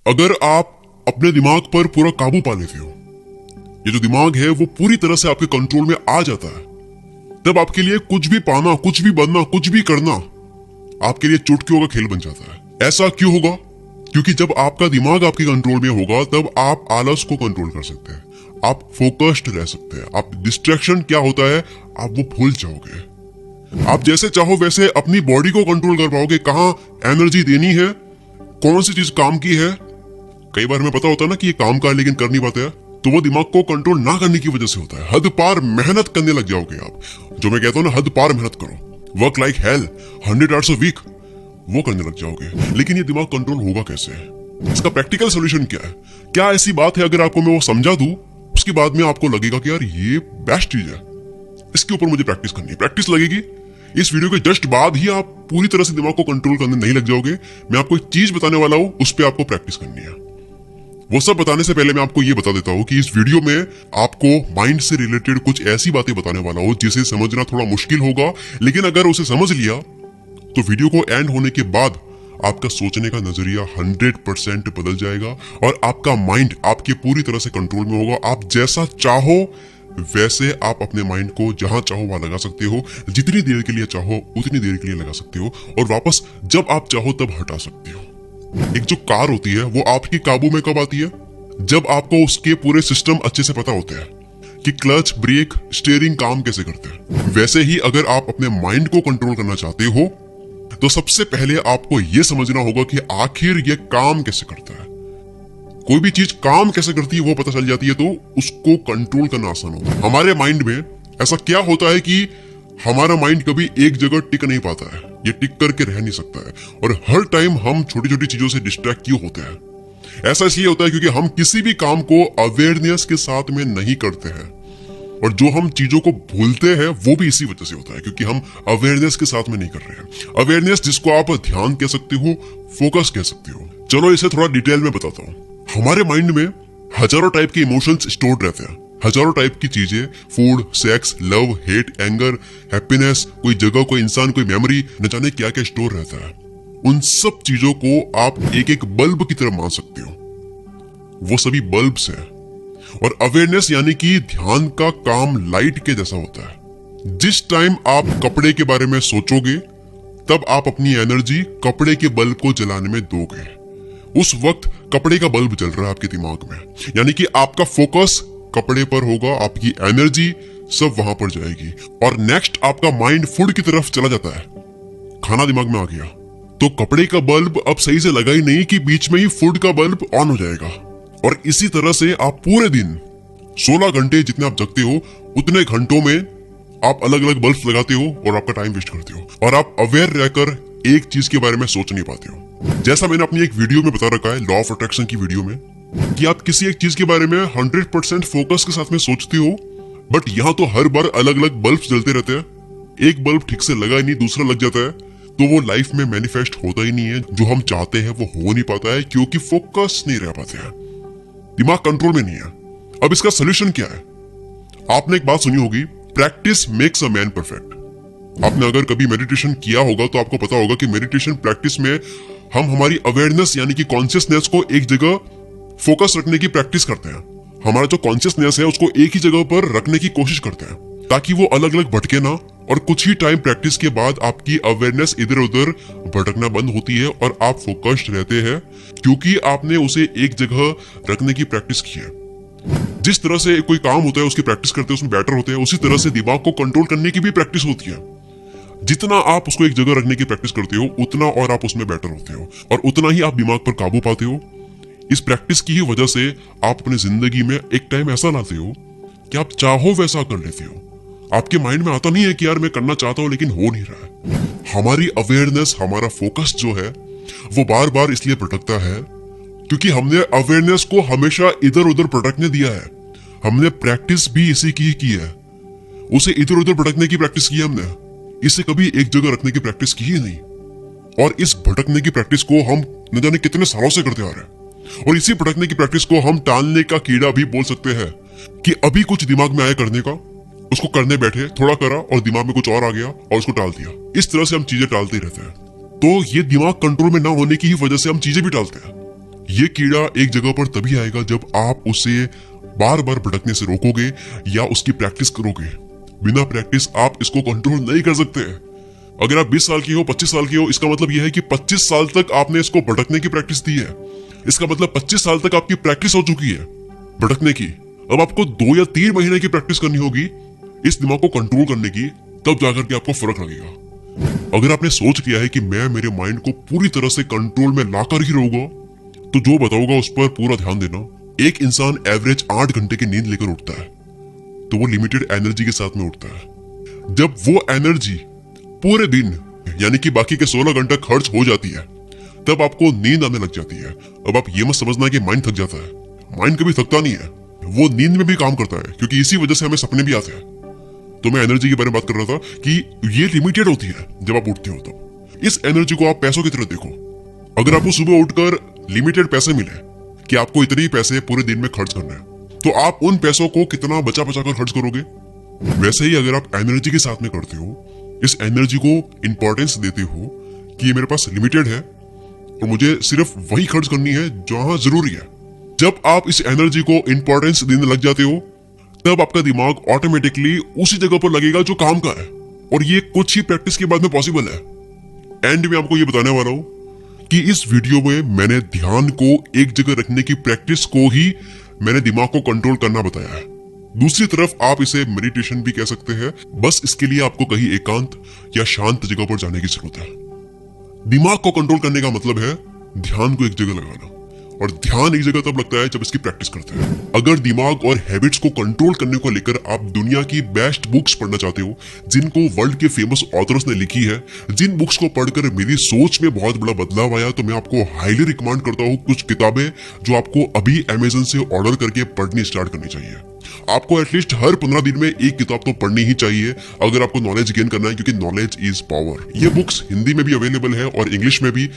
अगर आप अपने दिमाग पर पूरा काबू पा लेते हो, ये जो दिमाग है वो पूरी तरह से आपके कंट्रोल में आ जाता है, तब आपके लिए कुछ भी पाना, कुछ भी बनना, कुछ भी करना आपके लिए चुटकियों का खेल बन जाता है। ऐसा क्यों होगा? क्योंकि जब आपका दिमाग आपके कंट्रोल में होगा तब आप आलस को कंट्रोल कर सकते हैं, आप फोकस्ड रह सकते हैं, आप डिस्ट्रैक्शन क्या होता है आप वो भूल जाओगे। आप जैसे चाहो वैसे अपनी बॉडी को कंट्रोल कर पाओगे, कहाँ एनर्जी देनी है, कौन सी चीज काम की है। कई बार हमें पता होता है ना कि ये काम का है लेकिन कर नहीं पाते हैं, तो वो दिमाग को कंट्रोल ना करने की वजह से होता है। हद पार मेहनत करने लग जाओगे आप, जो मैं कहता हूँ ना, हद पार मेहनत करो, work like hell, 100 hours a week, वो करने लग जाओगे। लेकिन ये दिमाग कंट्रोल होगा कैसे? इसका प्रैक्टिकल सोल्यूशन क्या है? क्या ऐसी बात है अगर आपको मैं वो समझा दूं, उसके बाद में आपको लगेगा कि यार ये बेस्ट चीज है, इसके ऊपर मुझे प्रैक्टिस करनी है, प्रैक्टिस लगेगी। इस वीडियो के जस्ट बाद ही आप पूरी तरह से दिमाग को कंट्रोल करने नहीं लग जाओगे। मैं आपको एक चीज बताने वाला हूं, उस पर आपको प्रैक्टिस करनी है। वो सब बताने से पहले मैं आपको ये बता देता हूँ कि इस वीडियो में आपको माइंड से रिलेटेड कुछ ऐसी बातें बताने वाला हूँ जिसे समझना थोड़ा मुश्किल होगा, लेकिन अगर उसे समझ लिया तो वीडियो को एंड होने के बाद आपका सोचने का नजरिया 100% बदल जाएगा और आपका माइंड आपके पूरी तरह से कंट्रोल में होगा। आप जैसा चाहो वैसे आप अपने माइंड को जहां चाहो वहां लगा सकते हो, जितनी देर के लिए चाहो उतनी देर के लिए लगा सकते हो, और वापस जब आप चाहो तब हटा सकते हो। एक जो कार होती है वो आपके काबू में कब आती है? जब आपको उसके पूरे सिस्टम अच्छे से पता होते हैं कि क्लच, ब्रेक, स्टीयरिंग काम कैसे करते हैं। वैसे ही अगर आप अपने माइंड को कंट्रोल करना चाहते हो तो सबसे पहले आपको यह समझना होगा कि आखिर ये काम कैसे करता है। कोई भी चीज काम कैसे करती है वो पता चल जाती है तो उसको कंट्रोल करना आसान होता है। हमारे माइंड में ऐसा क्या होता है कि हमारा माइंड कभी एक जगह टिक नहीं पाता है, ये टिक करके रह नहीं सकता है, और हर टाइम हम छोटी छोटी चीजों से डिस्ट्रैक्ट क्यों होते हैं? ऐसा इसलिए होता है क्योंकि हम किसी भी काम को अवेयरनेस के साथ में नहीं करते हैं, और जो हम चीजों को भूलते हैं वो भी इसी वजह से होता है क्योंकि हम अवेयरनेस के साथ में नहीं कर रहे हैं। अवेयरनेस जिसको आप ध्यान कह सकते हो, फोकस कह सकते हो। चलो इसे थोड़ा डिटेल में बताता हूँ। हमारे माइंड में हजारों टाइप के इमोशंस स्टोर्ड रहते हैं, हजारों टाइप की चीजें, food, sex, love, hate, anger, happiness, कोई जगह, कोई इंसान, कोई मेमोरी, न जाने क्या क्या स्टोर रहता है। उन सब चीजों को आप एक एक बल्ब की तरह मान सकते हो, वो सभी बल्ब्स हैं। और अवेयरनेस यानी कि ध्यान का काम लाइट के जैसा होता है। जिस टाइम आप कपड़े के बारे में सोचोगे तब आप अपनी एनर्जी कपड़े के बल्ब को जलाने में दोगे। उस वक्त कपड़े का बल्ब जल रहा है आपके दिमाग में, यानी कि आपका फोकस कपड़े पर होगा, आपकी एनर्जी सब वहां पर जाएगी। और नेक्स्ट आपका माइंड फूड की तरफ चला जाता है, खाना दिमाग में आ गया तो कपड़े का बल्ब अब सही से लगा ही नहीं कि बीच में ही फूड का बल्ब ऑन हो जाएगा। और इसी तरह से आप पूरे दिन 16 घंटे जितने आप जगते हो उतने घंटों में आप अलग अलग बल्ब लगाते हो और आपका टाइम वेस्ट करते हो, और आप अवेयर रहकर एक चीज के बारे में सोच नहीं पाते हो। जैसा मैंने अपनी एक वीडियो में बता रखा है, लॉ ऑफ अट्रैक्शन की वीडियो में, कि आप किसी एक चीज के बारे में 100% फोकस के साथ में सोचते हो, बट यहाँ तो हर बार अलग अलग बल्ब जलते रहते हैं। एक बल्ब ठीक से लगा ही नहीं, दूसरा लग जाता है, तो वो लाइफ में मैनिफेस्ट होता ही नहीं है। जो हम चाहते हैं वो हो नहीं पाता है क्योंकि फोकस नहीं रह पाते हैं, दिमाग कंट्रोल में नहीं है। अब इसका सोल्यूशन क्या है? आपने एक बात सुनी होगी, practice makes a man perfect. आपने अगर कभी मेडिटेशन किया होगा तो आपको पता होगा कि मेडिटेशन प्रैक्टिस में हम हमारी अवेयरनेस यानी कि कॉन्शियसनेस को एक जगह फोकस रखने की प्रैक्टिस करते हैं। हमारा जो कॉन्शियसनेस है उसको एक ही जगह पर रखने की कोशिश करते हैं ताकि वो अलग अलग भटके ना, और कुछ ही टाइम प्रैक्टिस के बाद आपकी अवेयरनेस इधर उधर भटकना बंद होती है और आप फोकस्ड रहते हैं क्योंकि आपने उसे एक जगह रखने की प्रैक्टिस की है। जिस तरह से कोई काम होता है उसकी प्रैक्टिस करते हैं उसमें बेटर होते हैं, उसी तरह से दिमाग को कंट्रोल करने की भी प्रैक्टिस होती है। जितना आप उसको एक जगह रखने की प्रैक्टिस करते हो उतना और आप उसमें बेटर होते हो, और उतना ही आप दिमाग पर काबू पाते हो। इस प्रैक्टिस की ही वजह से आप अपनी जिंदगी में एक टाइम ऐसा लाते हो कि आप चाहो वैसा कर लेते हो। आपके माइंड में आता नहीं है कि यार मैं करना चाहता हूं लेकिन हो नहीं रहा है। हमारी अवेयरनेस, हमारा फोकस जो है वो बार बार इसलिए भटकता है क्योंकि हमने अवेयरनेस को हमेशा इधर उधर भटकने दिया है। हमने प्रैक्टिस भी इसी की है, उसे इधर उधर भटकने की प्रैक्टिस की है हमने, इसे कभी एक जगह रखने की प्रैक्टिस की ही नहीं। और इस भटकने की प्रैक्टिस को हम न जाने कितने सालों से करते आ रहे हैं, और इसी भटकने की प्रैक्टिस को हम टालने का कीड़ा भी बोल सकते हैं कि अभी कुछ दिमाग में आया करने का, उसको करने बैठे, थोड़ा करा और दिमाग में कुछ और आ गया और उसको टाल दिया। इस तरह से हम चीजें टालते रहते हैं। तो ये दिमाग कंट्रोल में ना होने की ही वजह से हम चीजें भी टालते हैं। ये कीड़ा एक जगह पर तभी आएगा जब आप उसे बार बार भटकने से रोकोगे या उसकी प्रैक्टिस करोगे। बिना प्रैक्टिस आप इसको कंट्रोल नहीं कर सकते। अगर आप 20 साल की हो, 25 साल की हो, इसका मतलब यह है कि 25 साल तक आपने इसको भटकने की प्रैक्टिस दी है। इसका मतलब 25 साल तक आपकी प्रैक्टिस हो चुकी है भटकने की। अब आपको 2 या 3 महीने की प्रैक्टिस करनी होगी इस दिमाग को कंट्रोल करने की, तब जाकर के आपको फर्क लगेगा। अगर आपने सोच लिया है कि मैं मेरे माइंड को पूरी तरह से कंट्रोल में लाकर ही रहूंगा, तो जो बताऊंगा उस पर पूरा ध्यान देना। एक इंसान एवरेज 8 घंटे की नींद लेकर उठता है, तो वो लिमिटेड एनर्जी के साथ में उठता है। जब वो एनर्जी पूरे दिन यानी कि बाकी के 16 घंटे खर्च हो जाती है, तब आपको नींद आने लग जाती है। अब आप ये मत समझना कि माइंड थक जाता है। माइंड कभी थकता नहीं है, वो नींद में भी काम करता है, क्योंकि इसी वजह से हमें सपने भी आते हैं। तो मैं एनर्जी के बारे में बात कर रहा था कि ये लिमिटेड होती है जब आप उठते हो। तो इस एनर्जी को आप पैसों की तरह देखो। अगर आपको सुबह उठकर लिमिटेड पैसे मिले कि आपको इतने ही पैसे पूरे दिन में खर्च करना है, तो आप उन पैसों को कितना बचा बचा कर खर्च करोगे। वैसे ही अगर आप एनर्जी के साथ में करते हो, इस एनर्जी को इंपॉर्टेंस देते हो कि ये मेरे पास लिमिटेड है और मुझे सिर्फ वही खर्च करनी है जहां जरूरी है। जब आप इस एनर्जी को इंपॉर्टेंस देने लग जाते हो, तब आपका दिमाग ऑटोमेटिकली उसी जगह पर लगेगा जो काम का है, और ये कुछ ही प्रैक्टिस के बाद में पॉसिबल है। एंड में आपको ये बताने वाला हूं कि इस वीडियो में मैंने ध्यान को एक जगह रखने की प्रैक्टिस को ही मैंने दिमाग को कंट्रोल करना बताया है। दूसरी तरफ आप इसे मेडिटेशन भी कह सकते हैं। बस इसके लिए आपको कहीं एकांत या शांत जगह पर जाने की जरूरत है। दिमाग को कंट्रोल करने का मतलब है ध्यान को एक जगह लगाना, और ध्यान एक जगह तब लगता है जब इसकी प्रैक्टिस करते हैं। अगर दिमाग और हैबिट्स को कंट्रोल करने को लेकर आप दुनिया की बेस्ट बुक्स पढ़ना चाहते हो, जिनको वर्ल्ड के फेमस ऑथर्स ने लिखी है, जिन बुक्स को पढ़कर मेरी सोच में बहुत बड़ा बदलाव आया, तो मैं आपको हाईली रिकमेंड करता हूँ कुछ किताबें जो आपको अभी अमेजन से ऑर्डर करके पढ़नी स्टार्ट करनी चाहिए। आपको एटलीस्ट हर 15 दिन में एक किताब तो पढ़नी ही चाहिए अगर आपको नॉलेज गेन करना है, क्योंकि नॉलेज इज पावर। ये बुक्स हिंदी में भी अवेलेबल है और इंग्लिश में भी।